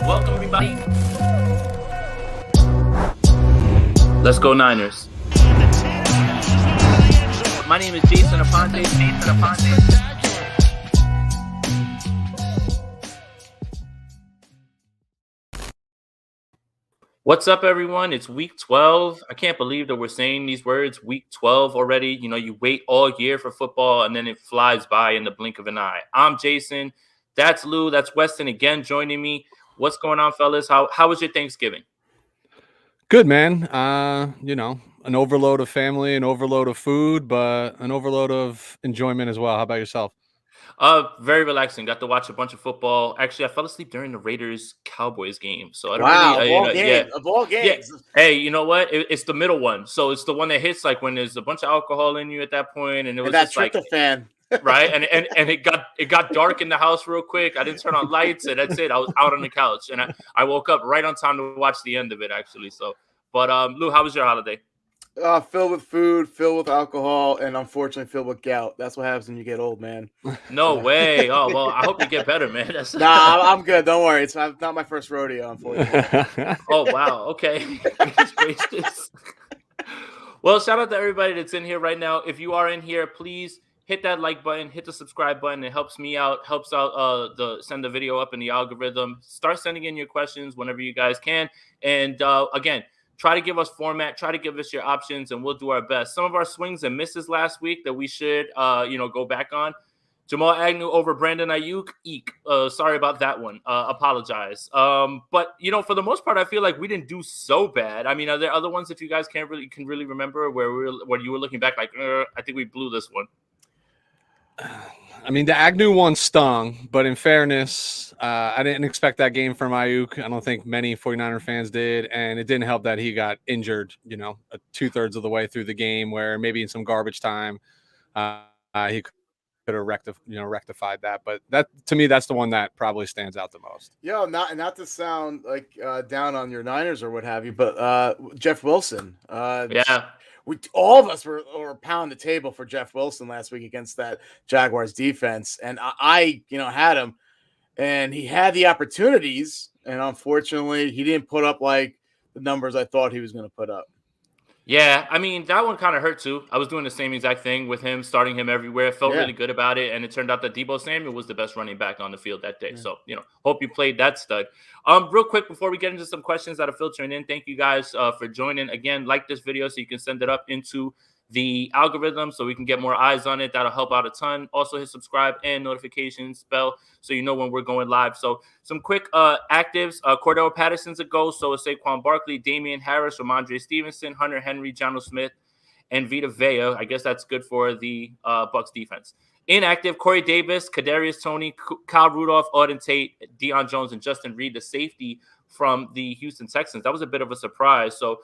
Welcome, everybody. Let's go Niners. My name is Jason Aponte. What's up, everyone? It's week 12. I can't believe that we're saying these words, week 12 already. You know, you wait all year for football, and then it flies by in the blink of an eye. I'm Jason. That's Lou. That's Weston again joining me. What's going on, fellas? How was your Thanksgiving? Good, man. An overload of family, an overload of food, but an overload of enjoyment as well. How about yourself? Very relaxing. Got to watch a bunch of football. Actually, I fell asleep during the Raiders Cowboys game, so I don't Wow, really. of all games. Hey, you know what? It's the middle one, so it's the one that hits like when there's a bunch of alcohol in you at that point, and it was that just like tryptophan. right, and it got dark in the house real quick. I didn't turn on lights, and that's it. I was out on the couch, and I woke up right on time to watch the end of it, actually. So, but Lou, how was your holiday? Filled with food, filled with alcohol, and unfortunately filled with gout. That's what happens when you get old, man. No way. Oh, well, I hope you get better, man. Nah, I'm good. Don't worry. It's not my first rodeo, unfortunately. Oh, wow. Okay. Gracious. Well, shout out to everybody that's in here right now. If you are in here, please hit that like button, hit the subscribe button. It helps me out, send the video up in the algorithm. Start sending in your questions whenever you guys can. And again, try to give us format, try to give us your options, and we'll do our best. Some of our swings and misses last week that we should, go back on. Jamal Agnew over Brandon Naiuk. Eek. Sorry about that one. Apologize. But for the most part, I feel like we didn't do so bad. I mean, are there other ones if you guys can really remember where you were looking back like, I think we blew this one? I mean, the Agnew one stung, but in fairness, I didn't expect that game from Naiuk. I don't think many 49er fans did, and it didn't help that he got injured, 2/3 of the way through the game, where maybe in some garbage time he could have rectified that. But that, to me, that's the one that probably stands out the most. Yo, not to sound like down on your Niners or what have you, but Jeff Wilson. Yeah. All of us were pounding the table for Jeff Wilson last week against that Jaguars defense, and I had him, and he had the opportunities, and unfortunately, he didn't put up like the numbers I thought he was going to put up. Yeah, I mean, that one kind of hurt too. I was doing the same exact thing with him, starting him everywhere. Felt really good about it, and it turned out that Deebo Samuel was the best running back on the field that day. Yeah. So, hope you played that stud. Real quick, before we get into some questions that are filtering in, thank you guys for joining. Again, like this video so you can send it up into the algorithm so we can get more eyes on it. That'll help out a ton. Also hit subscribe and notifications bell so you know when we're going live. So some quick actives. Cordell Patterson's a go. So is Saquon Barkley, Damian Harris, Ramondre Stevenson, Hunter Henry, Jonnu Smith, and Vita Vea. I guess that's good for the Bucs defense. Inactive, Corey Davis, Kadarius Toney, Kyle Rudolph, Auden Tate, Deante Jones, and Justin Reed, the safety from the Houston Texans. That was a bit of a surprise. So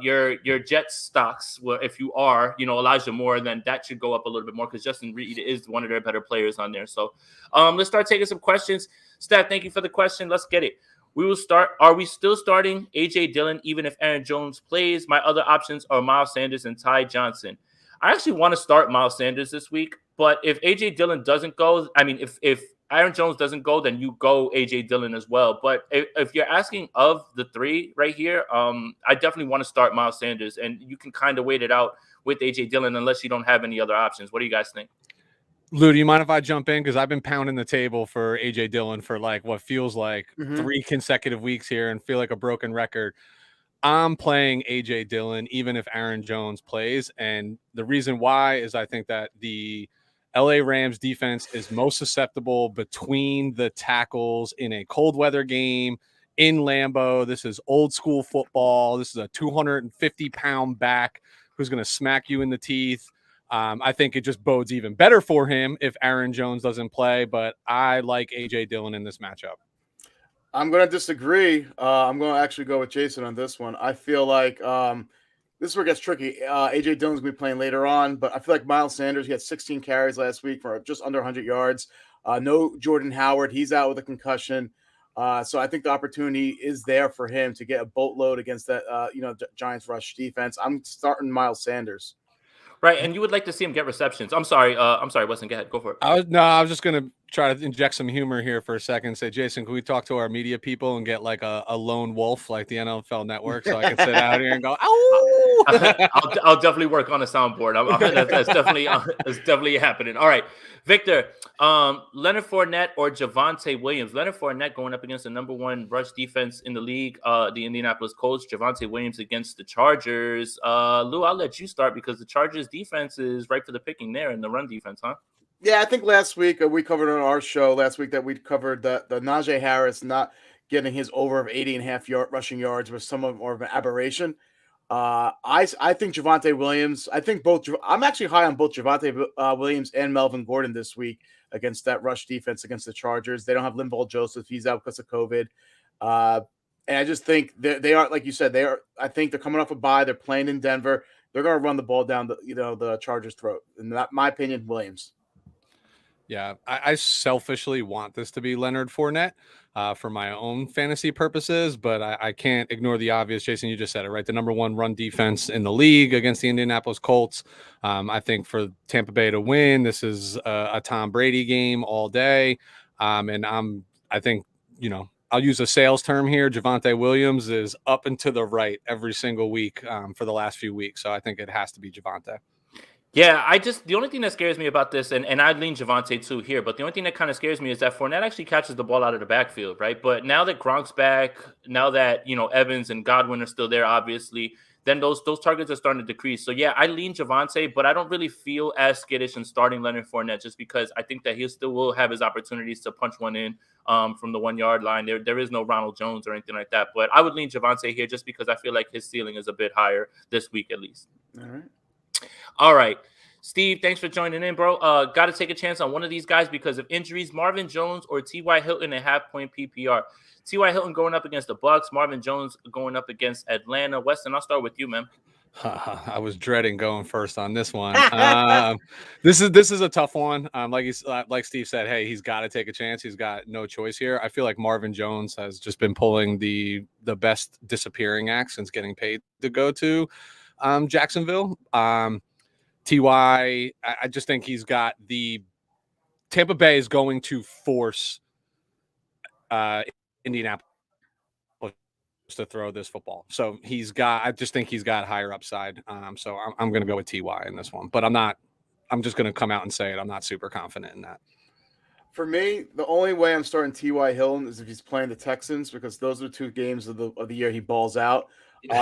your Jets stocks, well, if you are, Elijah Moore, then that should go up a little bit more because Justin Reed is one of their better players on there. So let's start taking some questions. Steph, thank you for the question. Let's get it. We will start. Are we still starting A.J. Dillon even if Aaron Jones plays? My other options are Miles Sanders and Ty Johnson. I actually want to start Miles Sanders this week, but if A.J. Dillon doesn't go, I mean, if Aaron Jones doesn't go, then you go A.J. Dillon as well. But if you're asking of the three right here, I definitely want to start Miles Sanders, and you can kind of wait it out with A.J. Dillon unless you don't have any other options. What do you guys think? Lou, do you mind if I jump in? Because I've been pounding the table for A.J. Dillon for like what feels like 3 consecutive weeks here and feel like a broken record. I'm playing A.J. Dillon even if Aaron Jones plays. And the reason why is I think that the LA Rams defense is most susceptible between the tackles in a cold weather game in Lambeau. This is old school football. This is a 250-pound back who's going to smack you in the teeth. I think it just bodes even better for him if Aaron Jones doesn't play, but I like A.J. Dillon in this matchup. I'm going to disagree. I'm going to actually go with Jason on this one. I feel like this is where it gets tricky. A.J. Dillon's going to be playing later on, but I feel like Miles Sanders, he had 16 carries last week for just under 100 yards. No Jordan Howard. He's out with a concussion. So I think the opportunity is there for him to get a boatload against that, Giants rush defense. I'm starting Miles Sanders. Right, and you would like to see him get receptions. I'm sorry, Weston, go ahead. Go for it. I was just going to try to inject some humor here for a second. Say, Jason, can we talk to our media people and get like a lone wolf like the NFL Network so I can sit out here and go, oh! I'll definitely work on a soundboard. That's definitely happening. All right, Victor, Leonard Fournette or Javonte Williams? Leonard Fournette going up against the number one rush defense in the league, the Indianapolis Colts. Javonte Williams against the Chargers. Lou, I'll let you start because the Chargers defense is right for the picking there in the run defense, huh? Yeah, I think last week we covered on our show that we covered the Najee Harris not getting his over of 80.5 rushing yards was somewhat more of an aberration. I think Javonte Williams. I think I'm actually high on both Javonte Williams and Melvin Gordon this week against that rush defense against the Chargers. They don't have Linval Joseph; he's out because of COVID. And I just think they are, like you said, they are. I think they're coming off a bye. They're playing in Denver. They're going to run the ball down the Chargers' throat. In my opinion, Williams. Yeah, I selfishly want this to be Leonard Fournette for my own fantasy purposes, but I can't ignore the obvious. Jason, you just said it, right? The number one run defense in the league against the Indianapolis Colts. I think for Tampa Bay to win, this is a Tom Brady game all day. And I think, I'll use a sales term here. Javonte Williams is up and to the right every single week for the last few weeks. So I think it has to be Javonte. Yeah, the only thing that scares me about this, and I lean Javonte too here, but the only thing that kind of scares me is that Fournette actually catches the ball out of the backfield, right? But now that Gronk's back, now that, Evans and Godwin are still there, obviously, then those targets are starting to decrease. So yeah, I lean Javonte, but I don't really feel as skittish in starting Leonard Fournette just because I think that he still will have his opportunities to punch one in from the 1 yard line. There is no Ronald Jones or anything like that, but I would lean Javonte here just because I feel like his ceiling is a bit higher this week at least. All right. Steve, thanks for joining in, bro. Got to take a chance on one of these guys because of injuries. Marvin Jones or T.Y. Hilton in half-point PPR. T.Y. Hilton going up against the Bucs. Marvin Jones going up against Atlanta. Weston, I'll start with you, man. I was dreading going first on this one. This is a tough one. Like Steve said, hey, he's got to take a chance. He's got no choice here. I feel like Marvin Jones has just been pulling the best disappearing act since getting paid to go to Jacksonville. T.Y., I just think he's got Tampa Bay is going to force Indianapolis to throw this football. So I just think he's got higher upside. So I'm going to go with T.Y. in this one, but I'm just going to come out and say it. I'm not super confident in that. For me, the only way I'm starting T.Y. Hilton is if he's playing the Texans because those are the 2 games of the year he balls out.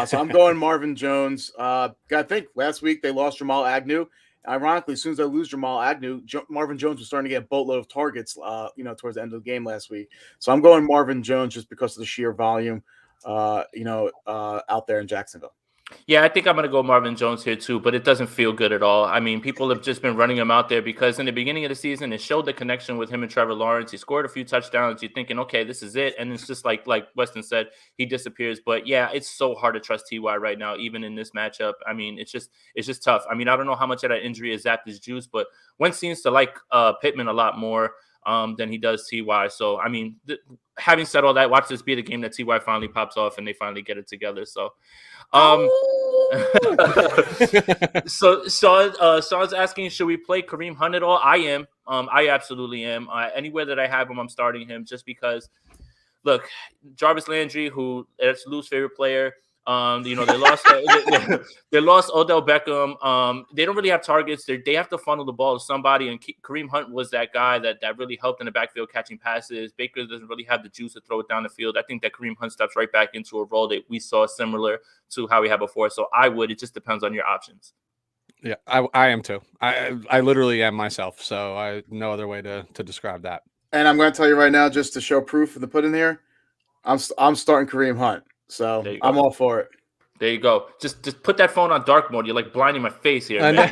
So I'm going Marvin Jones. I think last week they lost Jamal Agnew. Ironically, as soon as they lose Jamal Agnew, Marvin Jones was starting to get a boatload of targets, towards the end of the game last week. So I'm going Marvin Jones just because of the sheer volume, out there in Jacksonville. Yeah, I think I'm going to go Marvin Jones here too, but it doesn't feel good at all. I mean, people have just been running him out there because in the beginning of the season, it showed the connection with him and Trevor Lawrence. He scored a few touchdowns. You're thinking, okay, this is it. And it's just like Weston said, he disappears. But yeah, it's so hard to trust T.Y. right now, even in this matchup. I mean, it's just tough. I mean, I don't know how much of that injury has zapped his juice, but Wentz seems to like Pittman a lot more than he does T.Y. So, I mean, having said all that, watch this be the game that T.Y. finally pops off and they finally get it together. So, so Sean's asking, should we play Kareem Hunt at all? I am. I absolutely am. Anywhere that I have him, I'm starting him just because. Look, Jarvis Landry, who that's Lou's favorite player. They lost they lost Odell Beckham. They don't really have targets. They have to funnel the ball to somebody, and Kareem Hunt was that guy that really helped in the backfield catching passes. Baker doesn't really have the juice to throw it down the field. I think that Kareem Hunt steps right back into a role that we saw similar to how we had before. So it just depends on your options. Yeah, I am too. I literally am myself. So I no other way to describe that. And I'm going to tell you right now, just to show proof of the put in here, I'm starting Kareem Hunt. So I'm all for it. There you go. Just put that phone on dark mode. You're like blinding my face here, man.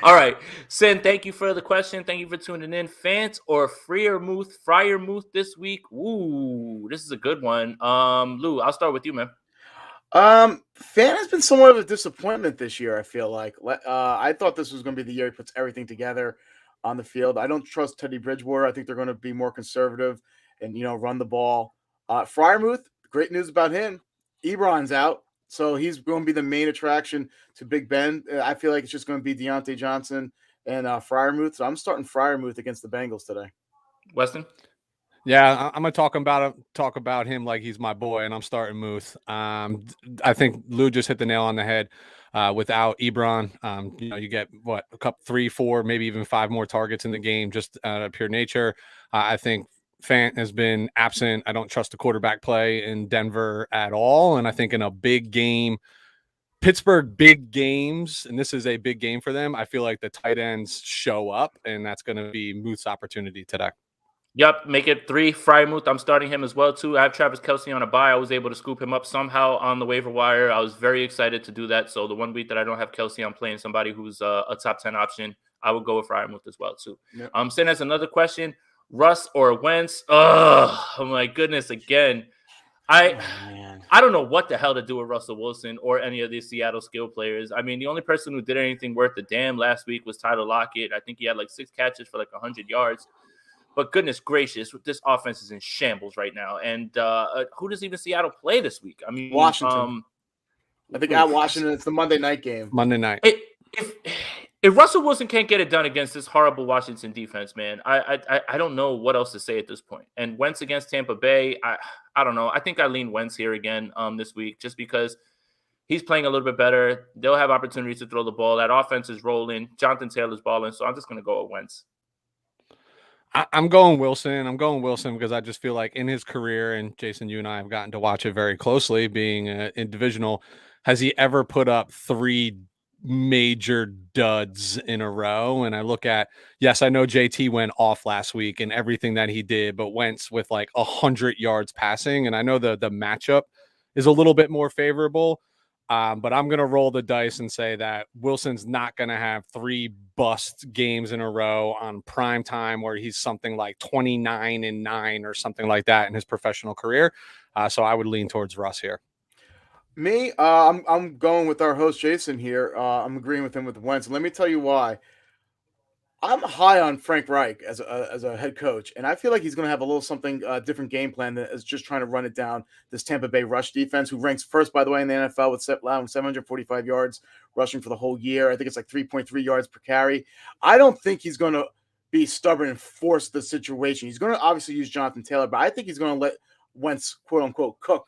All right. Sin, thank you for the question. Thank you for tuning in. Fant or Freiermuth this week? Ooh, this is a good one. Lou, I'll start with you, man. Fant has been somewhat of a disappointment this year, I feel like. I thought this was going to be the year he puts everything together on the field. I don't trust Teddy Bridgewater. I think they're going to be more conservative and, run the ball. Freiermuth, great news about him. Ebron's out, So he's going to be the main attraction to Big Ben. I feel like it's just going to be Deante Johnson and Freiermuth. So I'm starting Freiermuth against the Bengals today. Weston? Yeah, I'm gonna talk about him like he's my boy, and I'm starting Muth. I think Lou just hit the nail on the head. Without Ebron, you get a couple, 3, 4, maybe even 5 more targets in the game just out of pure nature. I think Fant has been absent. I don't trust the quarterback play in Denver at all, and I think in a big game, Pittsburgh big games, and this is a big game for them. I feel like the tight ends show up, and that's going to be Muth's opportunity today. Yep, make it 3. Freiermuth, I'm starting him as well, too. I have Travis Kelce on a bye. I was able to scoop him up somehow on the waiver wire. I was very excited to do that. So the 1 week that I don't have Kelce, I'm playing somebody who's a top 10 option. I would go with Freiermuth as well, too. Yep. Send us another question. Russ or Wentz? Oh, my goodness, again. I don't know what the hell to do with Russell Wilson or any of these Seattle skill players. I mean, the only person who did anything worth a damn last week was Tyler Lockett. I think he had 6 catches for 100 yards. But goodness gracious, this offense is in shambles right now. And who does even Seattle play this week? I mean, Washington. I think at Washington, it's the Monday night game. Monday night. If Russell Wilson can't get it done against this horrible Washington defense, man, I don't know what else to say at this point. And Wentz against Tampa Bay, I don't know. I think I lean Wentz here again this week just because he's playing a little bit better. They'll have opportunities to throw the ball. That offense is rolling. Jonathan Taylor's balling, so I'm just going to go with Wentz. I'm going Wilson. I'm going Wilson because I just feel like in his career, and Jason, you and I have gotten to watch it very closely, being in divisional, has he ever put up 3 major duds in a row? And I look at, yes, I know JT went off last week and everything that he did, but Wentz with 100 yards passing, and I know the matchup is a little bit more favorable. But I'm going to roll the dice and say that Wilson's not going to have 3 bust games in a row on prime time where he's something like 29-9 or something like that in his professional career. So I would lean towards Russ here. Me, I'm going with our host Jason here. I'm agreeing with him with Wentz. Let me tell you why. I'm high on Frank Reich as a head coach, and I feel like he's going to have a little something different game plan than is just trying to run it down this Tampa Bay rush defense, who ranks first, by the way, in the NFL with 745 yards rushing for the whole year. I think it's 3.3 yards per carry. I don't think he's going to be stubborn and force the situation. He's going to obviously use Jonathan Taylor, but I think he's going to let Wentz, quote unquote, cook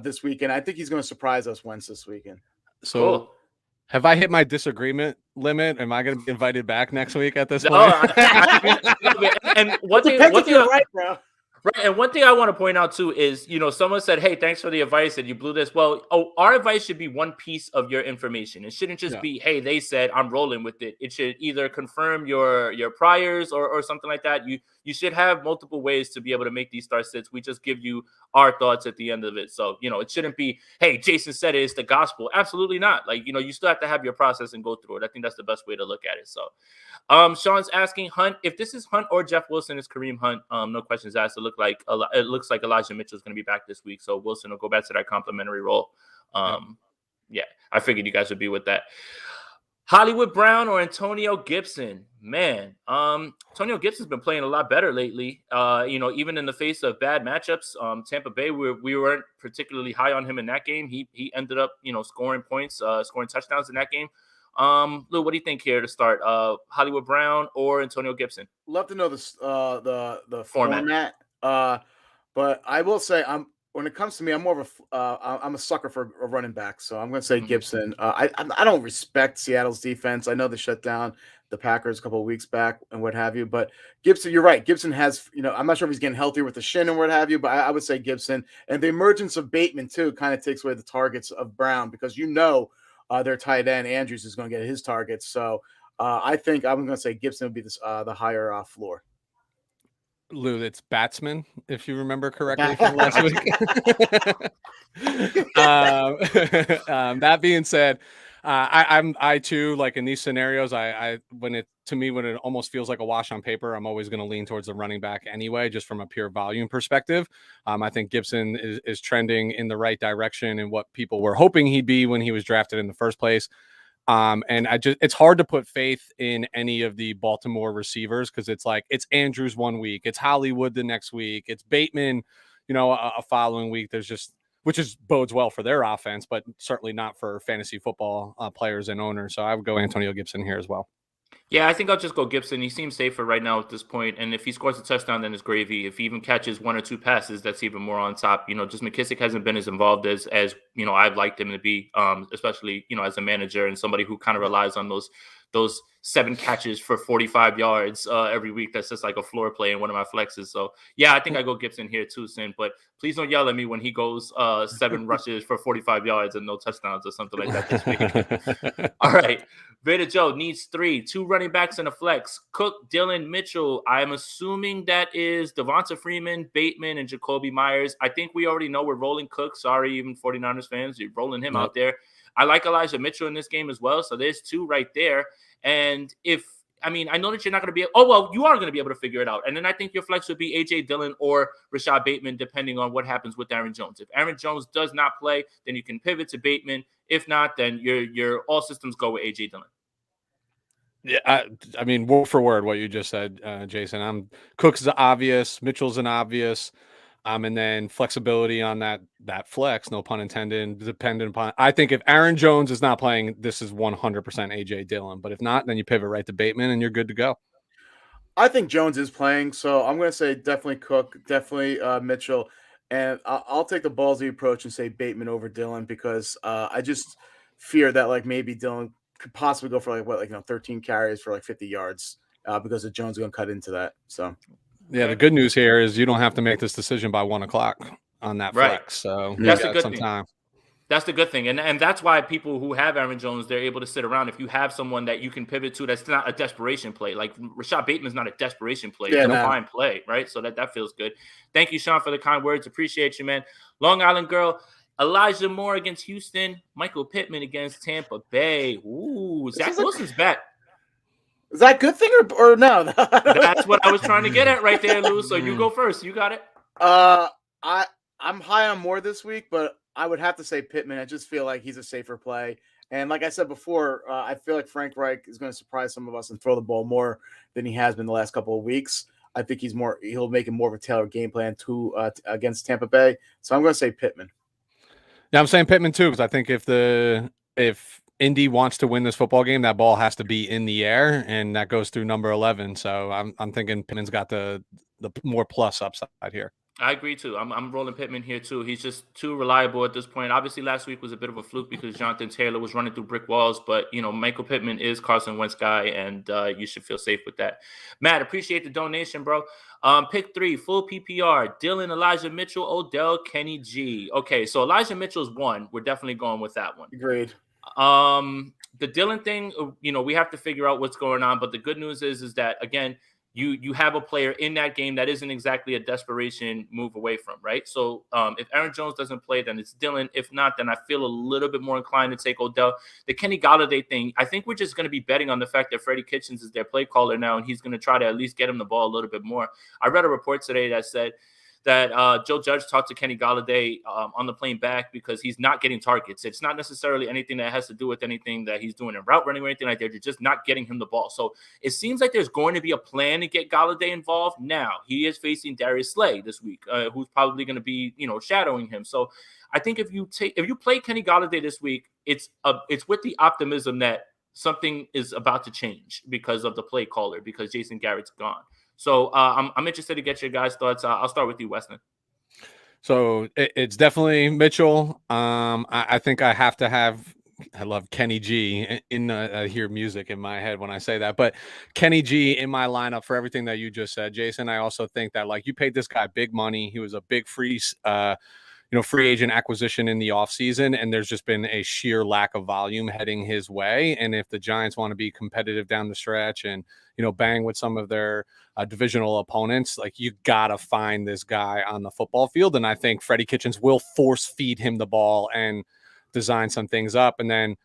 this weekend. I think he's going to surprise us, Wentz, this weekend. So. Cool. Have I hit my disagreement limit? Am I going to be invited back next week at this point? And one thing, right, bro. Right, and one thing I want to point out too is, someone said, "Hey, thanks for the advice," and you blew this. Well, our advice should be one piece of your information. It shouldn't just be, "Hey, they said I'm rolling with it." It should either confirm your priors or something like that. You should have multiple ways to be able to make these start sits. We just give you our thoughts at the end of it. So, it shouldn't be, "Hey, Jason said it's the gospel." Absolutely not. You still have to have your process and go through it. I think that's the best way to look at it. So, Sean's asking Hunt, if this is Hunt or Jeff Wilson, it's Kareem Hunt. No questions asked. It looks like Elijah Mitchell is going to be back this week, so Wilson will go back to that complimentary role. Yeah, I figured you guys would be with that. Hollywood Brown or Antonio Gibson? Man, Antonio Gibson's been playing a lot better lately. Even in the face of bad matchups, Tampa Bay, we weren't particularly high on him in that game. He ended up, scoring points, scoring touchdowns in that game. Lou, what do you think here to start? Hollywood Brown or Antonio Gibson? Love to know the format. But I will say, when it comes to me, I'm more of I'm a sucker for a running back. So I'm going to say Gibson. I don't respect Seattle's defense. I know they shut down the Packers a couple of weeks back and what have you. But Gibson, you're right. Gibson has, I'm not sure if he's getting healthier with the shin and what have you, but I would say Gibson. And the emergence of Bateman, too, kind of takes away the targets of Brown because their tight end, Andrews, is going to get his targets. So I think I'm going to say Gibson would be the higher floor. Lou, it's Batsman, if you remember correctly from last week. That being said, I too, like in these scenarios, when it almost feels like a wash on paper, I'm always going to lean towards the running back anyway, just from a pure volume perspective. I think Gibson is trending in the right direction and what people were hoping he'd be when he was drafted in the first place. And it's hard to put faith in any of the Baltimore receivers because it's Andrews one week, it's Hollywood the next week, it's Bateman, a following week. There's just which is bodes well for their offense, but certainly not for fantasy football players and owners. So I would go Antonio Gibson here as well. Yeah, I think I'll just go Gibson. He seems safer right now at this point, and if he scores a touchdown, then it's gravy. If he even catches 1 or 2 passes, that's even more on top. Just McKissick hasn't been as involved as I've liked him to be, especially as a manager and somebody who kind of relies on those 7 catches for 45 yards every week. That's just like a floor play in one of my flexes. So yeah, I think I go Gibson here too, Sin. But please don't yell at me when he goes 7 rushes for 45 yards and no touchdowns or something like that this week. All right. Vader Joe needs 2 running backs and a flex. Cook, Dillon, Mitchell. I'm assuming that is Devonta Freeman, Bateman, and Jacoby Myers. I think we already know we're rolling Cook. Sorry, even 49ers fans, you're rolling him out there. I like Elijah Mitchell in this game as well. So there's 2 right there. And I know that you're not going to be, you are going to be able to figure it out. And then I think your flex would be A.J. Dillon or Rashad Bateman, depending on what happens with Aaron Jones. If Aaron Jones does not play, then you can pivot to Bateman. If not, then your all systems go with A.J. Dillon. Yeah, I mean, word for word, what you just said, Jason. Cook's the obvious, Mitchell's an obvious, and then flexibility on that flex, no pun intended, dependent upon. I think if Aaron Jones is not playing, this is 100% AJ Dillon. But if not, then you pivot right to Bateman, and you're good to go. I think Jones is playing, so I'm going to say definitely Cook, definitely Mitchell, and I'll take the ballsy approach and say Bateman over Dillon because I just fear that maybe Dillon could possibly go for 13 carries for 50 yards because of Jones going to cut into that. So yeah, the good news here is you don't have to make this decision by 1 o'clock on that flex. So that's a good thing. Time. That's the good thing. And that's why people who have Aaron Jones, they're able to sit around. If you have someone that you can pivot to, that's not a desperation play. Like Rashad Bateman's not a desperation play. It's a fine play, right? So that feels good. Thank you, Sean, for the kind words. Appreciate you, man. Long Island girl. Elijah Moore against Houston. Michael Pittman against Tampa Bay. Ooh, Zach Wilson's back. Is that a good thing or no? That's what I was trying to get at right there, Lou. So you go first. You got it. I'm high on Moore this week, but I would have to say Pittman. I just feel like he's a safer play. And like I said before, I feel like Frank Reich is going to surprise some of us and throw the ball more than he has been the last couple of weeks. I think he'll make it more of a tailored game plan against Tampa Bay. So I'm going to say Pittman. Yeah, I'm saying Pittman too, because I think if Indy wants to win this football game, that ball has to be in the air, and that goes through number 11. So I'm thinking Pittman's got the more plus upside here. I agree too. I'm rolling Pittman here too. He's just too reliable at this point. Obviously, last week was a bit of a fluke because Jonathan Taylor was running through brick walls. But Michael Pittman is Carson Wentz guy, and you should feel safe with that. Matt, appreciate the donation, bro. Pick 3, full PPR: Dillon, Elijah Mitchell, Odell, Kenny G. Okay, so Elijah Mitchell's 1. We're definitely going with that one. Agreed. The Dillon thing, we have to figure out what's going on. But the good news is that again, you have a player in that game that isn't exactly a desperation move away from, right? So if Aaron Jones doesn't play, then it's Dillon. If not, then I feel a little bit more inclined to take Odell. The Kenny Golladay thing, I think we're just going to be betting on the fact that Freddie Kitchens is their play caller now, and he's going to try to at least get him the ball a little bit more. I read a report today that said that Joe Judge talked to Kenny Golladay on the plane back because he's not getting targets. It's not necessarily anything that has to do with anything that he's doing in route running or anything like that. You're just not getting him the ball. So it seems like there's going to be a plan to get Golladay involved. Now, he is facing Darius Slay this week, who's probably going to be, shadowing him. So I think if you play Kenny Golladay this week, it's with the optimism that something is about to change because of the play caller, because Jason Garrett's gone. So I'm interested to get your guys' thoughts. I'll start with you, Weston. So it's definitely Mitchell. I think I have to have. I love Kenny G. I hear music in my head when I say that, but Kenny G in my lineup for everything that you just said, Jason. I also think that you paid this guy big money. He was a big free agent acquisition in the offseason, and there's just been a sheer lack of volume heading his way. And if the Giants want to be competitive down the stretch and bang with some of their divisional opponents, you gotta find this guy on the football field. And I think Freddie Kitchens will force feed him the ball and design some things up. And then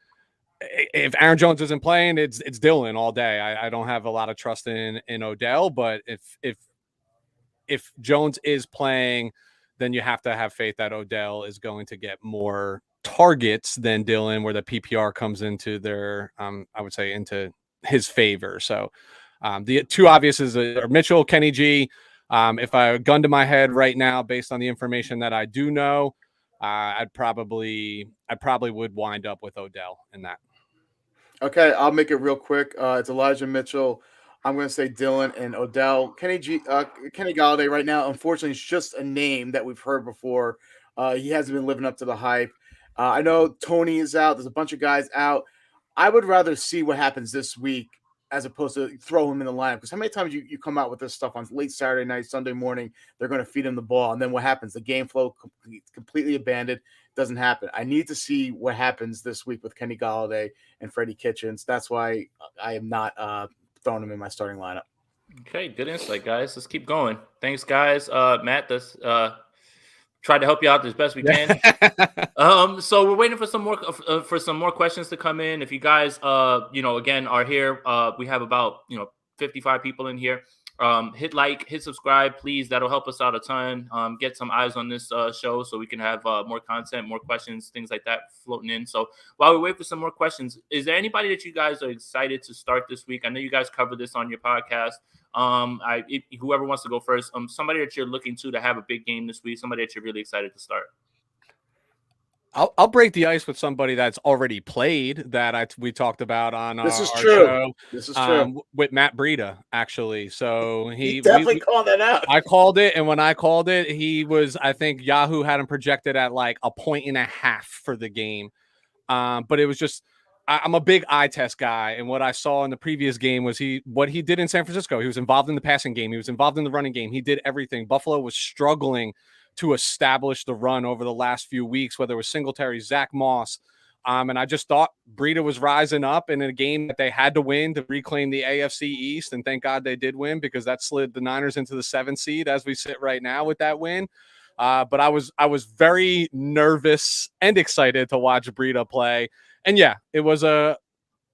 if Aaron Jones isn't playing, it's Dillon all day. I don't have a lot of trust in Odell, but if Jones is playing, then you have to have faith that Odell is going to get more targets than Dillon, where the PPR comes into their, I would say, into his favor. So the 2 obvious are Mitchell, Kenny G. If I gun to my head right now, based on the information that I do know, I probably would wind up with Odell in that. Okay, I'll make it real quick. It's Elijah Mitchell. I'm going to say Dylan and Odell. Kenny Galladay right now, unfortunately, is just a name that we've heard before. He hasn't been living up to the hype. I know Tony is out. There's a bunch of guys out. I would rather see what happens this week as opposed to throw him in the lineup. Because how many times you come out with this stuff on late Saturday night, Sunday morning, they're going to feed him the ball. And then what happens? The game flow completely abandoned. Doesn't happen. I need to see what happens this week with Kenny Galladay and Freddie Kitchens. That's why I am not throwing him in my starting lineup. Okay, good insight, guys. Let's keep going. Thanks, guys. Matt, this tried to help you out as best we can. So we're waiting for some more questions to come in. If you guys, again, are here, we have about 55 people in here. Hit like, hit subscribe, please. That'll help us out a ton. Get some eyes on this show so we can have more content, more questions, things like that floating in. So while we wait for some more questions, is there anybody that you guys are excited to start this week? I know you guys covered this on your podcast. Whoever wants to go first, somebody that you're looking to have a big game this week, somebody that you're really excited to start. I'll break the ice with somebody that's already played that we talked about on our show. This is true. With Matt Breida, actually. So he definitely called that out. I called it, and when I called it, he was, I think Yahoo had him projected at like 1.5 for the game. But it was just, I'm a big eye test guy, and what I saw in the previous game was what he did in San Francisco. He was involved in the passing game. He was involved in the running game. He did everything. Buffalo was struggling to establish the run over the last few weeks, whether it was Singletary, Zach Moss. And I just thought Breida was rising up in a game that they had to win to reclaim the AFC East. And thank God they did win, because that slid the Niners into the 7th seed as we sit right now with that win. But I was very nervous and excited to watch Breida play. And yeah, it was a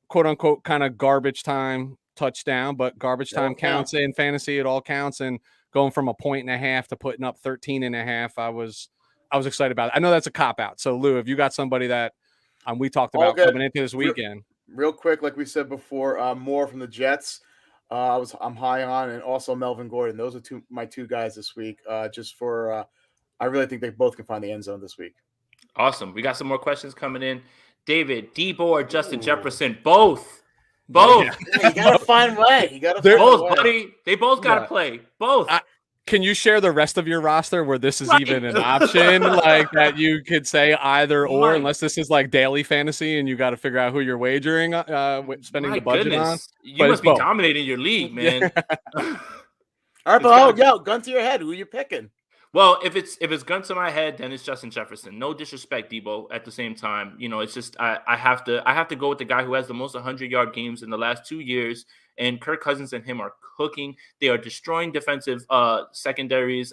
quote unquote kind of garbage time touchdown, but garbage time counts in fantasy. It all counts. And going from 1.5 to putting up 13.5, I was excited about it. I know that's a cop out. So Lou, if you got somebody that we talked about coming into this weekend, real quick, like we said before, more from the Jets. I'm high on, and also Melvin Gordon. Those are my two guys this week. I really think they both can find the end zone this week. Awesome. We got some more questions coming in. David, Debo, or Justin Jefferson? Both. Yeah, you gotta find a way. You gotta both, buddy. They both gotta play. Both. Can you share the rest of your roster where this is even an option, like that you could say either or, unless this is like daily fantasy and you got to figure out who you're wagering, spending the budget on? You must be dominating your league, man. All right, but gun to your head. Who you picking? Well, if it's gun to my head, then it's Justin Jefferson. No disrespect, Debo. At the same time, it's just I have to go with the guy who has the most 100-yard games in the last 2 years. And Kirk Cousins and him are cooking. They are destroying defensive secondaries.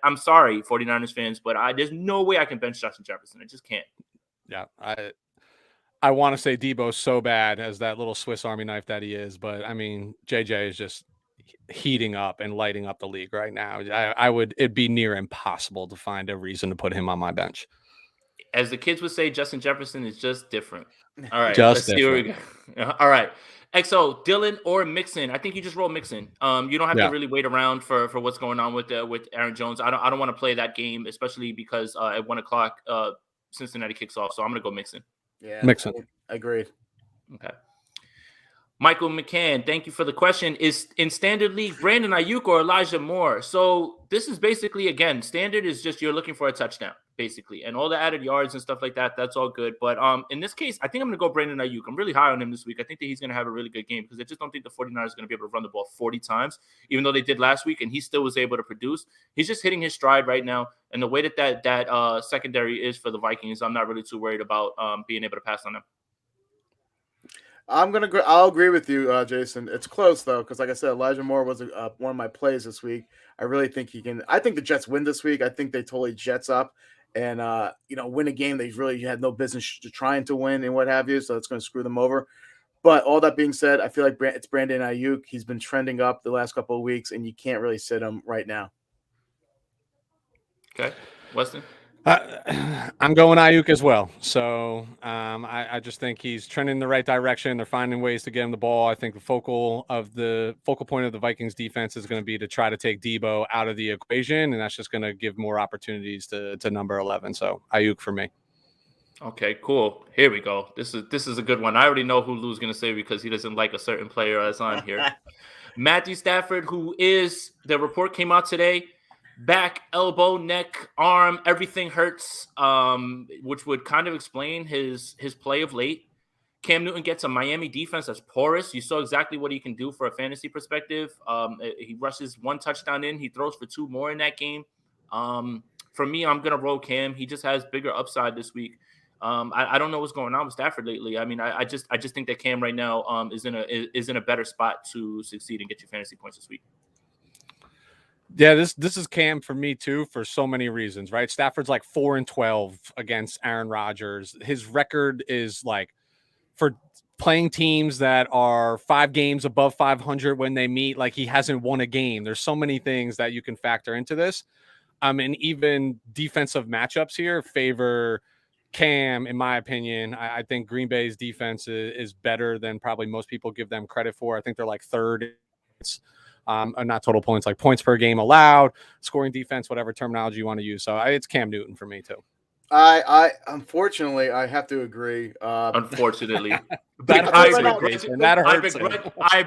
I'm sorry, 49ers fans, but there's no way I can bench Justin Jefferson. I just can't. Yeah, I want to say Debo's so bad as that little Swiss Army knife that he is, but I mean JJ is just heating up and lighting up the league right now. It'd be near impossible to find a reason to put him on my bench. As the kids would say, Justin Jefferson is just different. All right, let's see where we go. All right. XO, Dylan or Mixon? I think you just roll Mixon. You don't have to really wait around for what's going on with Aaron Jones. I don't want to play that game, especially because at 1:00 Cincinnati kicks off. So I'm gonna go Mixon. Yeah, Mixon. Agreed. Okay. Michael McCann, thank you for the question. Is in standard league Brandon Naiuk or Elijah Moore? So this is basically, again, standard is just you're looking for a touchdown, basically. And all the added yards and stuff like that, that's all good. But in this case, I think I'm going to go Brandon Naiuk. I'm really high on him this week. I think that he's going to have a really good game because I just don't think the 49ers are going to be able to run the ball 40 times, even though they did last week, and he still was able to produce. He's just hitting his stride right now. And the way that secondary is for the Vikings, I'm not really too worried about being able to pass on them. I'll agree with you, Jason. It's close though, because like I said, Elijah Moore was one of my plays this week. I really think he can. I think the Jets win this week. I think they totally Jets up and win a game they really had no business trying to win and what have you. So it's going to screw them over. But all that being said, I feel like it's Brandon Naiuk. He's been trending up the last couple of weeks, and you can't really sit him right now. Okay, Weston. I'm going Naiuk as well. So I just think he's trending in the right direction. They're finding ways to get him the ball. I think the focal point of the Vikings defense is going to be to try to take Debo out of the equation, and that's just going to give more opportunities to number 11. So Naiuk for me. Okay, cool. Here we go. This is a good one. I already know who Lou's going to say because he doesn't like a certain player that's on here. Matthew Stafford, who is, the report came out today, back, elbow, neck, arm, everything hurts, which would kind of explain his play of late. Cam Newton gets a Miami defense that's porous. You saw exactly what he can do for a fantasy perspective. He rushes 1 touchdown in. He throws for 2 more in that game. For me, I'm going to roll Cam. He just has bigger upside this week. I don't know what's going on with Stafford lately. I mean, I just think that Cam right now is in a better spot to succeed and get you fantasy points this week. Yeah, this is Cam for me too for so many reasons, right? Stafford's like 4-12 against Aaron Rodgers. His record is like for playing teams that are 5 games above 500 when they meet, like he hasn't won a game. There's so many things that you can factor into this. And even defensive matchups here favor Cam, in my opinion. I think Green Bay's defense is better than probably most people give them credit for. I think they're like 3rd. Not total points, like points per game allowed, scoring defense, whatever terminology you want to use. So it's Cam Newton for me too. I unfortunately I have to agree. Unfortunately, I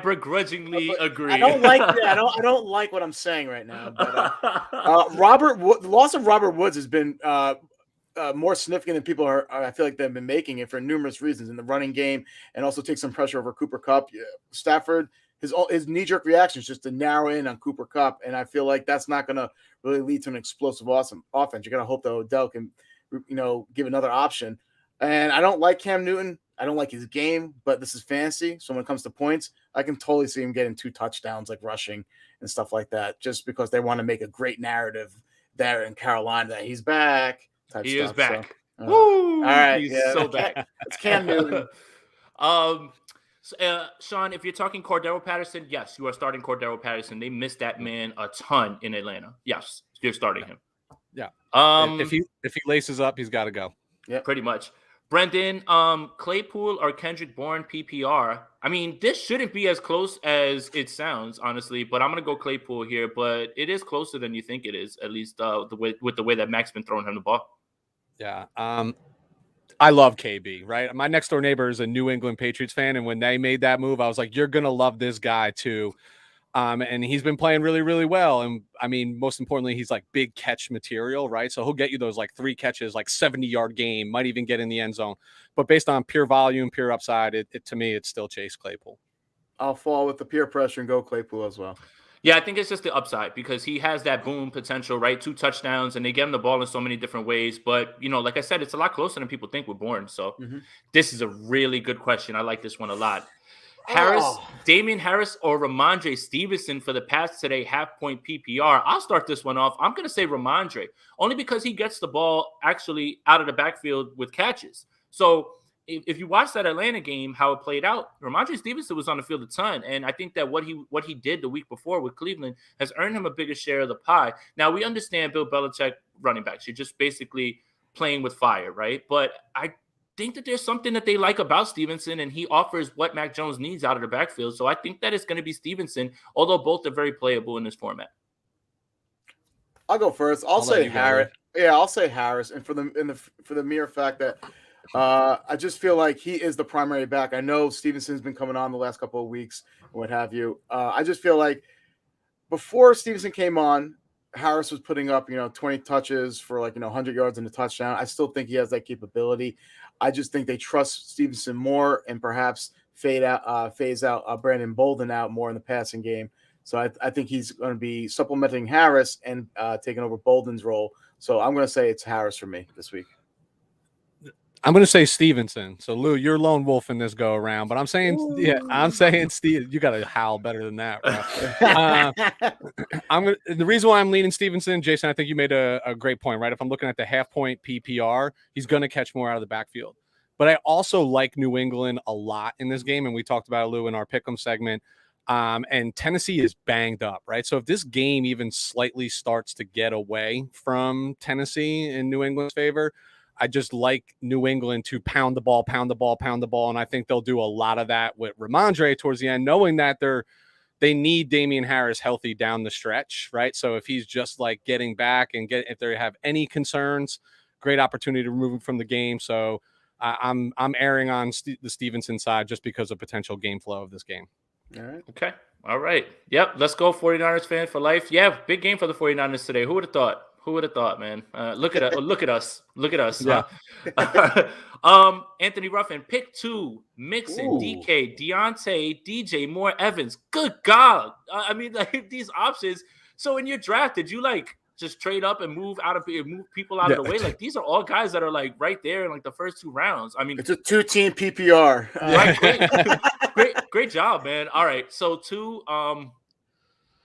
begrudgingly agree. I don't like that. I don't like what I'm saying right now. But the loss of Robert Woods has been more significant than people I feel like they've been making it for numerous reasons in the running game, and also take some pressure over Cooper Kupp. Stafford, his knee-jerk reaction is just to narrow in on Cooper Kupp, and I feel like that's not going to really lead to an explosive, awesome offense. You're going to hope that Odell can, give another option. And I don't like Cam Newton. I don't like his game, but this is fantasy. So when it comes to points, I can totally see him getting 2 touchdowns, like rushing and stuff like that, just because they want to make a great narrative there in Carolina that he's back. He is back. So, Woo! All right, he's so back. It's Cam Newton. Sean, if you're talking Cordell Patterson, yes, you are starting Cordell Patterson. They missed that man a ton in Atlanta. Yes, you're starting him. Yeah. If he laces up, he's got to go. Yeah, pretty much. Brendan, Claypool or Kendrick Bourne PPR? I mean, this shouldn't be as close as it sounds, honestly, but I'm going to go Claypool here, but it is closer than you think it is, at least with the way that Mac's been throwing him the ball. Yeah. I love KB, right? My next door neighbor is a New England Patriots fan, and when they made that move, I was like, you're going to love this guy too. And he's been playing really, really well. And I mean, most importantly, he's like big catch material, right? So he'll get you those like 3 catches, like 70-yard game, might even get in the end zone. But based on pure volume, pure upside, to me, it's still Chase Claypool. I'll fall with the peer pressure and go Claypool as well. Yeah, I think it's just the upside because he has that boom potential, right? 2 touchdowns, and they get him the ball in so many different ways. But, like I said, it's a lot closer than people think with Bourne. So This is a really good question. I like this one a lot. Damian Harris or Ramondre Stevenson for the pass today, half-point PPR. I'll start this one off. I'm going to say Ramondre, only because he gets the ball actually out of the backfield with catches. So if you watch that Atlanta game, how it played out, Ramondre Stevenson was on the field a ton, and I think that what he did the week before with Cleveland has earned him a bigger share of the pie. Now, we understand Bill Belichick running backs. You're just basically playing with fire, right? But I think that there's something that they like about Stevenson, and he offers what Mac Jones needs out of the backfield. So I think that it's going to be Stevenson, although both are very playable in this format. I'll go first. I'll say Harris. Yeah, I'll say Harris, and for the mere fact that I just feel like he is the primary back. I know Stevenson's been coming on the last couple of weeks, what have you. I just feel like before Stevenson came on, Harris was putting up, 20 touches for 100 yards and a touchdown. I still think he has that capability. I just think they trust Stevenson more and perhaps phase out Brandon Bolden out more in the passing game. So I think he's going to be supplementing Harris and taking over Bolden's role. So I'm going to say it's Harris for me this week. I'm going to say Stevenson. So Lou, you're lone wolf in this go around, but I'm saying Steve. You got to howl better than that, bro. The reason why I'm leaning Stevenson, Jason, I think you made a great point, right? If I'm looking at the half-point PPR, he's going to catch more out of the backfield. But I also like New England a lot in this game, and we talked about it, Lou, in our pick'em segment. And Tennessee is banged up, right? So if this game even slightly starts to get away from Tennessee in New England's favor, I just like New England to pound the ball. And I think they'll do a lot of that with Ramondre towards the end, knowing that they need Damian Harris healthy down the stretch, right? So if he's just like getting back and if they have any concerns, great opportunity to remove him from the game. So I'm erring on the Stevenson side just because of potential game flow of this game. All right. Okay. All right. Yep. Let's go 49ers fan for life. Yeah. Big game for the 49ers today. Who would have thought? Man? Look at us. Yeah. Huh? Anthony Ruffin, pick 2, Mixon, Ooh. DK, Deontay, DJ Moore, Evans. Good God. I mean, like these options. So in your draft, did you like just trade up and move people out of the way? Like these are all guys that are like right there in like the first 2 rounds. I mean, it's a 2-team PPR. Right, great job, man. All right, so 2,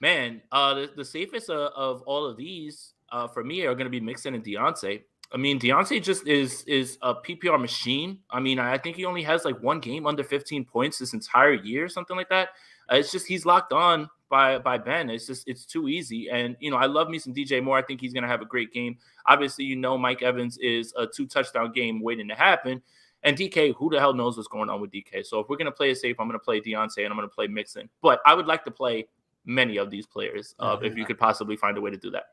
the safest of all of these for me are going to be Mixon and Deontay. I mean, Deontay just is a PPR machine. I mean, I think he only has like 1 game under 15 points this entire year, something like that. It's just he's locked on by Ben. It's too easy. And, I love me some DJ Moore. I think he's going to have a great game. Obviously, Mike Evans is a 2-touchdown game waiting to happen. And DK, who the hell knows what's going on with DK? So if we're going to play it safe, I'm going to play Deontay and I'm going to play Mixon. But I would like to play many of these players if you could possibly find a way to do that.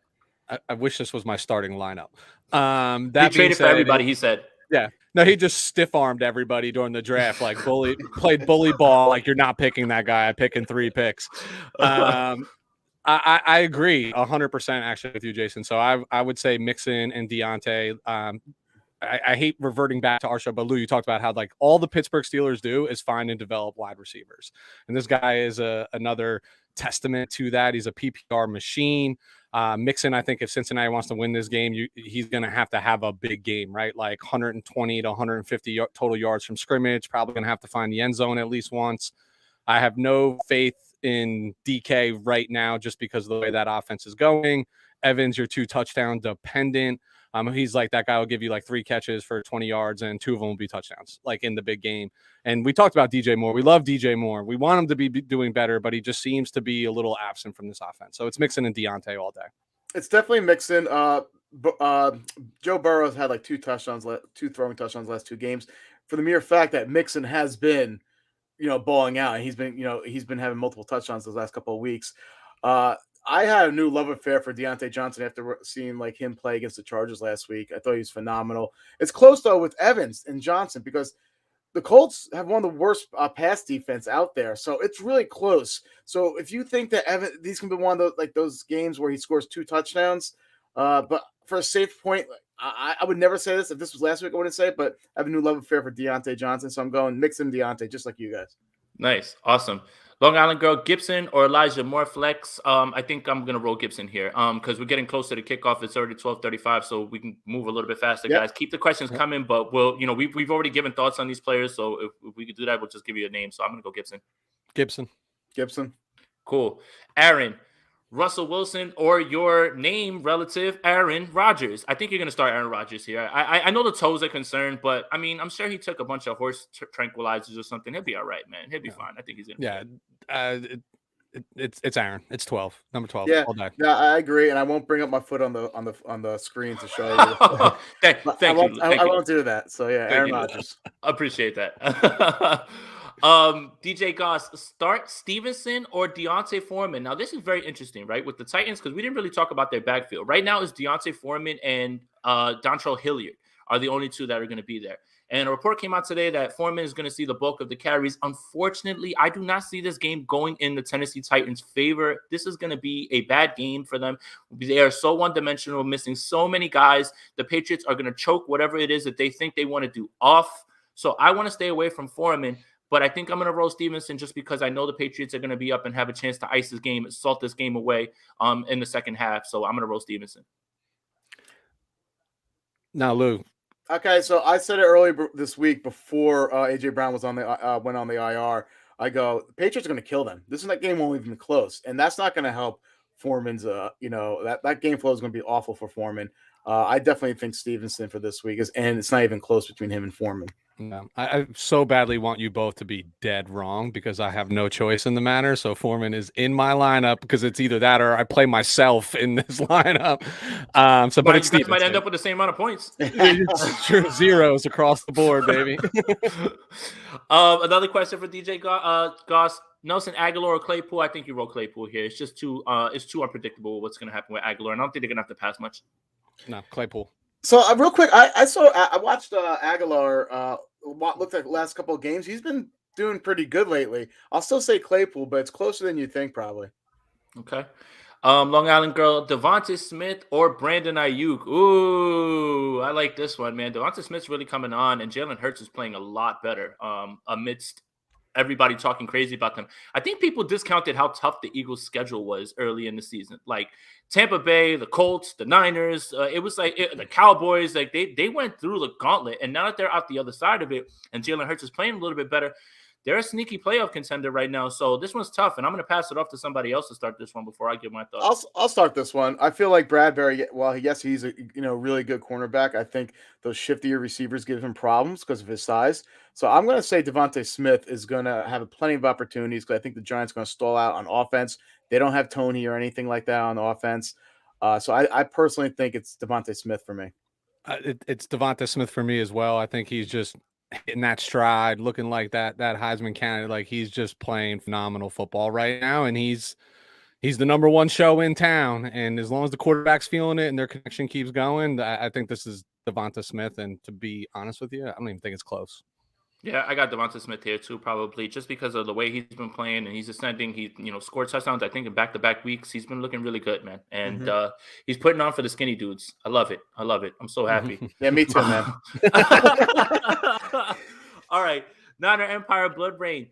I wish this was my starting lineup. He traded for everybody, he said. Yeah. No, he just stiff-armed everybody during the draft, like played bully ball, like you're not picking that guy. I'm picking 3 picks. I agree 100% actually with you, Jason. So I would say Mixon and Deontay. I hate reverting back to our show, but Lou, you talked about how like all the Pittsburgh Steelers do is find and develop wide receivers. And this guy is another testament to that. He's a PPR machine. Mixon, I think if Cincinnati wants to win this game, he's going to have a big game, right? Like 120 to 150 total yards from scrimmage, probably going to have to find the end zone at least once. I have no faith in DK right now just because of the way that offense is going. Evans, you're 2-touchdown dependent. He's like that guy will give you like 3 catches for 20 yards and 2 of them will be touchdowns, like in the big game. And we talked about DJ Moore. We love DJ Moore. We want him to be doing better, but he just seems to be a little absent from this offense. So it's Mixon and Deontay all day. It's definitely Mixon. Joe Burrow's had like 2 throwing touchdowns last 2 games. For the mere fact that Mixon has been, balling out, and he's been having multiple touchdowns those last couple of weeks. I had a new love affair for Deante Johnson after seeing like him play against the Chargers last week. I thought he was phenomenal. It's close though with Evans and Johnson because the Colts have one of the worst pass defense out there, so it's really close. So if you think that these can be one of those games where he scores 2 touchdowns, but for a safe point, I would never say this. If this was last week, I wouldn't say it, but I have a new love affair for Deante Johnson, so I'm going Mixon Deontay, just like you guys. Nice, awesome. Long Island girl, Gibson or Elijah Moore flex? I think I'm gonna roll Gibson here. Because we're getting close to the kickoff. It's already 12:35, so we can move a little bit faster, guys. Keep the questions coming, but we've already given thoughts on these players, so if we could do that, we'll just give you a name. So I'm gonna go Gibson. Gibson. Cool. Aaron, Russell Wilson or your name relative, Aaron Rodgers. I think you're gonna start Aaron Rodgers here. I know the toes are concerned, but I mean, I'm sure he took a bunch of horse tranquilizers or something. He'll be all right, man. He'll be fine. I think he's gonna. It's Aaron. It's 12, number 12. Yeah, all day. Yeah, I agree, and I won't bring up my foot on the screen to show you. Thank you. I won't do that. So yeah, Aaron Rodgers. Appreciate that. DJ Goss, start Stevenson or Deontay Foreman. Now, this is very interesting, right? With the Titans, because we didn't really talk about their backfield. Right now, is Deontay Foreman and Dontrell Hilliard are the only 2 that are going to be there. And a report came out today that Foreman is going to see the bulk of the carries. Unfortunately, I do not see this game going in the Tennessee Titans' favor. This is going to be a bad game for them. They are so one-dimensional, missing so many guys. The Patriots are going to choke whatever it is that they think they want to do off. So I want to stay away from Foreman. But I think I'm going to roll Stevenson just because I know the Patriots are going to be up and have a chance to ice this game, salt this game away in the second half. So I'm going to roll Stevenson. Now, Lou. Okay, so I said it earlier this week before A.J. Brown was went on the IR. I go, the Patriots are going to kill them. This game won't even be close, and that's not going to help Foreman's. That game flow is going to be awful for Foreman. I definitely think Stevenson for this week and it's not even close between him and Foreman. No, I so badly want you both to be dead wrong because I have no choice in the matter. So Foreman is in my lineup because it's either that or I play myself in this lineup. But it's you guys might end up with the same amount of points. It's true, zeros across the board, baby. Another question for DJ Goss. Nelson Aguilar or Claypool? I think you roll Claypool here. It's just too unpredictable what's going to happen with Aguilar, and I don't think they're going to have to pass much. No, Claypool. So real quick, I watched Aguilar. Looked at the last couple of games. He's been doing pretty good lately. I'll still say Claypool, but it's closer than you think, probably. Okay. Long Island girl, Devonta Smith or Brandon Naiuk? Ooh, I like this one, man. Devonta Smith's really coming on, and Jalen Hurts is playing a lot better amidst everybody talking crazy about them. I think people discounted how tough the Eagles' schedule was early in the season. Like Tampa Bay, the Colts, the Niners, it was like the Cowboys. Like they went through the gauntlet, and now that they're out the other side of it, and Jalen Hurts is playing a little bit better, they're a sneaky playoff contender right now. So this one's tough, and I'm going to pass it off to somebody else to start this one before I give my thoughts. I'll start this one. I feel like Bradbury, well, yes, he's a really good cornerback. I think those shiftier receivers give him problems because of his size. So I'm going to say Devonta Smith is going to have plenty of opportunities because I think the Giants are going to stall out on offense. They don't have Tony or anything like that on offense. So I personally think it's Devonta Smith for me. It's Devonta Smith for me as well. I think he's just hitting that stride, looking like that Heisman candidate. Like he's just playing phenomenal football right now, and he's the number one show in town. And as long as the quarterback's feeling it and their connection keeps going, I think this is Devonta Smith. And to be honest with you, I don't even think it's close. Yeah, I got Devonta Smith here too, probably just because of the way he's been playing and he's ascending. He, scored touchdowns, I think, in back-to-back weeks. He's been looking really good, man. And he's putting on for the skinny dudes. I love it. I'm so happy. Yeah, me too, man. All right. Niner Empire Blood Rain.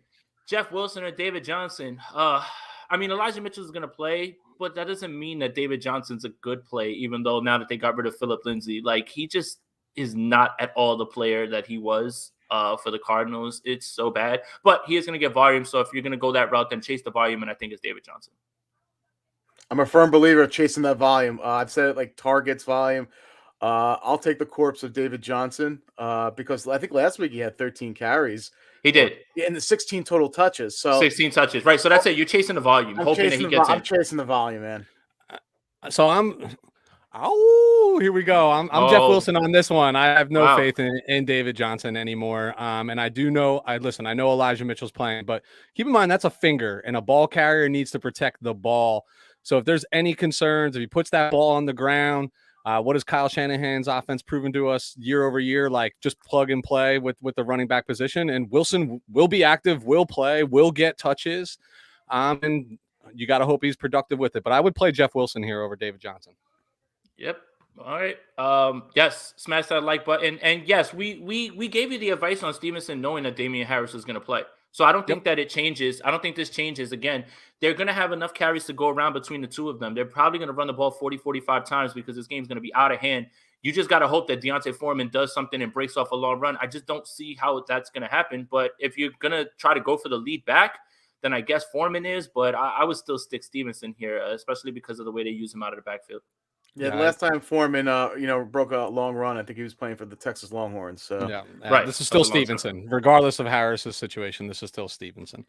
Jeff Wilson or David Johnson? Elijah Mitchell is going to play, but that doesn't mean that David Johnson's a good play, even though now that they got rid of Phillip Lindsay. Like, he just is not at all the player that he was for the Cardinals. It's so bad. But he is going to get volume, so if you're going to go that route, then chase the volume, and I think it's David Johnson. I'm a firm believer of chasing that volume. I've said it like targets volume. I'll take the corpse of David Johnson because I think last week he had 13 carries. He did. And the 16 total touches. So 16 touches. Right. So that's it. You're chasing the volume, hoping that he gets in. I'm chasing the volume, man. So here we go. I'm Jeff Wilson on this one. I have no faith in David Johnson anymore. And I do know, I know Elijah Mitchell's playing, but keep in mind that's a finger, and a ball carrier needs to protect the ball. So if there's any concerns, if he puts that ball on the ground, what has Kyle Shanahan's offense proven to us year over year? Like, just plug and play with the running back position, and Wilson will be active, will play, will get touches. And you got to hope he's productive with it. But I would play Jeff Wilson here over David Johnson. Yep. All right. Yes, smash that like button. And yes, we gave you the advice on Stevenson knowing that Damian Harris was going to play. So I don't think that it changes. I don't think this changes. Again, they're going to have enough carries to go around between the two of them. They're probably going to run the ball 40, 45 times because this game's going to be out of hand. You just got to hope that Deontay Foreman does something and breaks off a long run. I just don't see how that's going to happen. But if you're going to try to go for the lead back, then I guess Foreman is. But I would still stick Stevenson here, especially because of the way they use him out of the backfield. Yeah, the last time Foreman, broke a long run, I think he was playing for the Texas Longhorns. So right, this is still Stevenson, regardless of Harris's situation. This is still Stevenson.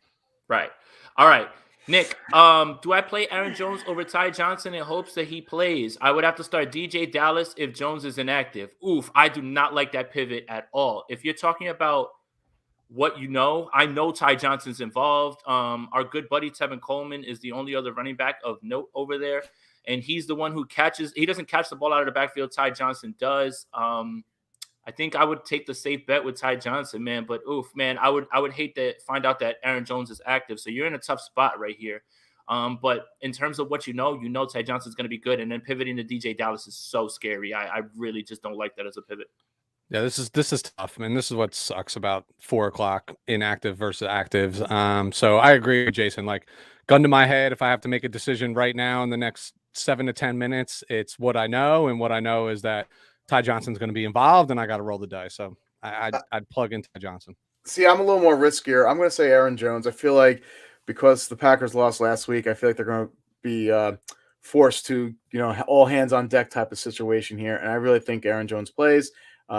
Right. All right, Nick. Do I play Aaron Jones over Ty Johnson in hopes that he plays? I would have to start DJ Dallas if Jones is inactive. Oof, I do not like that pivot at all. If you're talking about what I know Ty Johnson's involved. Our good buddy Tevin Coleman is the only other running back of note over there. And he's the one who catches. He doesn't catch the ball out of the backfield. Ty Johnson does. I think I would take the safe bet with Ty Johnson, man. But oof, man, I would hate to find out that Aaron Jones is active. So you're in a tough spot right here. But in terms of what you know Ty Johnson's going to be good. And then pivoting to DJ Dallas is so scary. I really just don't like that as a pivot. Yeah, this is tough, man. This is what sucks about 4:00 inactive versus actives. So I agree with Jason. Like, gun to my head, if I have to make a decision right now in the next 7 to 10 minutes, it's what I know, and what I know is that Ty Johnson's going to be involved, and I got to roll the dice. So I'd plug in Ty Johnson. See, I'm a little more riskier. I'm going to say Aaron Jones. I feel like because the Packers lost last week, I feel like they're going to be forced to, all hands on deck type of situation here, and I really think Aaron Jones plays.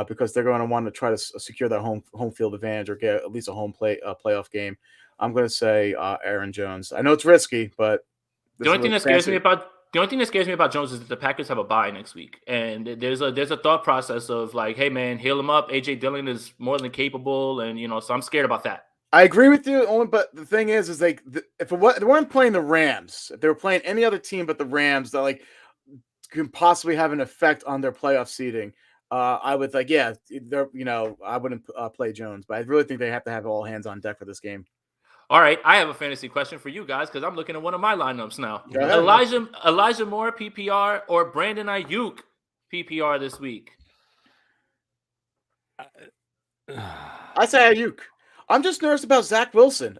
because they're going to want to try to secure that home field advantage or get at least a playoff game. I'm going to say Aaron Jones. I know it's risky, but the only thing that scares me about Jones is that the Packers have a bye next week, and there's a thought process of like, hey man, heal him up. AJ Dillon is more than capable, and so I'm scared about that. I agree with you, but the thing is if they weren't playing the Rams, if they were playing any other team but the Rams, that like can possibly have an effect on their playoff seeding. I would I wouldn't play Jones, but I really think they have to have all hands on deck for this game. All right, I have a fantasy question for you guys because I'm looking at one of my lineups now. Elijah Moore PPR or Brandon Ayuk PPR this week? I say Ayuk. I'm just nervous about Zach Wilson.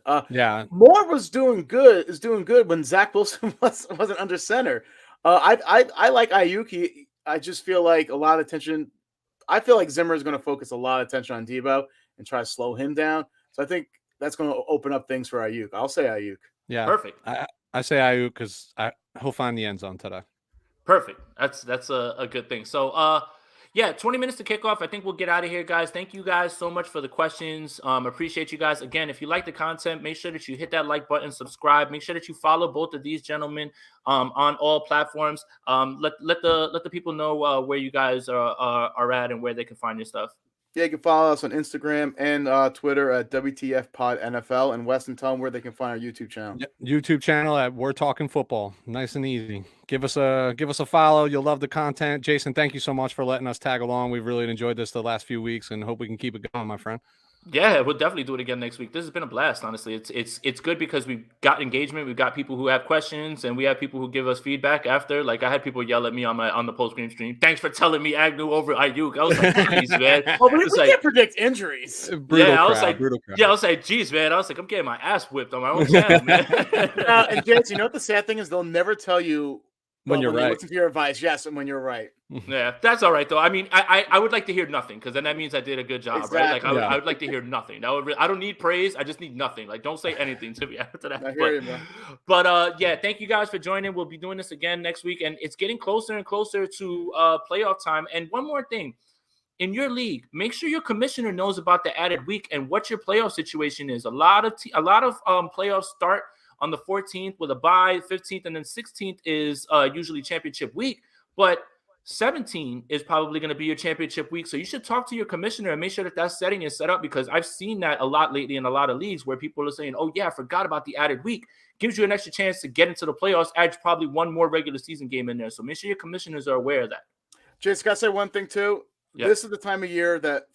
Moore is doing good when Zach Wilson wasn't under center. I like Ayuk. I just feel like a lot of attention. I feel like Zimmer is going to focus a lot of attention on Debo and try to slow him down. So I think that's going to open up things for Ayuk. I'll say Ayuk. Yeah, perfect. I say Ayuk because he'll find the end zone today. Perfect. That's a good thing. So 20 minutes to kick off. I think we'll get out of here, guys. Thank you guys so much for the questions. Appreciate you guys. Again, if you like the content, make sure that you hit that like button, subscribe. Make sure that you follow both of these gentlemen on all platforms. Let the people know where you guys are at and where they can find your stuff. Yeah, you can follow us on Instagram and Twitter at WTF Pod NFL, and Weston, tell them where they can find our YouTube channel. Yep. YouTube channel at We're Talking Football. Nice and easy. Give us a follow. You'll love the content. Jason, thank you so much for letting us tag along. We've really enjoyed this the last few weeks and hope we can keep it going, my friend. Yeah, we'll definitely do it again next week. This has been a blast, honestly. It's good because we've got engagement. We've got people who have questions, and we have people who give us feedback after. Like I had people yell at me on the post-game stream. Thanks for telling me Agnew over Ayuk. I was like, geez, man. We can't predict injuries. I was like, geez, man. I was like, I'm getting my ass whipped on my own channel, man. And James, you know what the sad thing is? They'll never tell you when you're right. Listen to your advice, yes, and when you're right. Yeah, that's all right though. I mean, I would like to hear nothing because then that means I did a good job, exactly. Right? Like I would like to hear nothing. I don't need praise. I just need nothing. Like don't say anything to me after that. But thank you guys for joining. We'll be doing this again next week, and it's getting closer and closer to playoff time. And one more thing. In your league, make sure your commissioner knows about the added week and what your playoff situation is. A lot of playoffs start on the 14th with a bye, 15th, and then 16th is usually championship week. But 17 is probably going to be your championship week. So you should talk to your commissioner and make sure that setting is set up, because I've seen that a lot lately in a lot of leagues where people are saying, oh, yeah, I forgot about the added week. Gives you an extra chance to get into the playoffs, adds probably one more regular season game in there. So make sure your commissioners are aware of that. Jason, can I say one thing too? Yep. This is the time of year that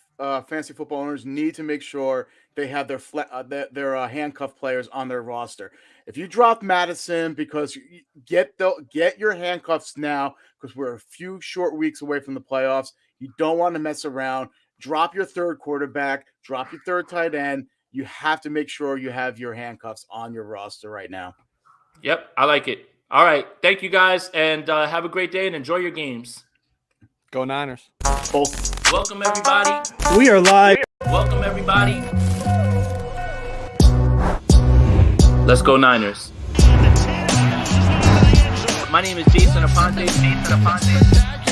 fantasy football owners need to make sure they have their handcuff players on their roster. If you drop Madison, because you get your handcuffs now, because we're a few short weeks away from the playoffs. You don't want to mess around. Drop your third quarterback. Drop your third tight end. You have to make sure you have your handcuffs on your roster right now. Yep, I like it. All right, thank you guys, and have a great day and enjoy your games. Go Niners. Both. Welcome, everybody. We are live. Welcome, everybody. Let's go Niners. My name is Jason Aponte.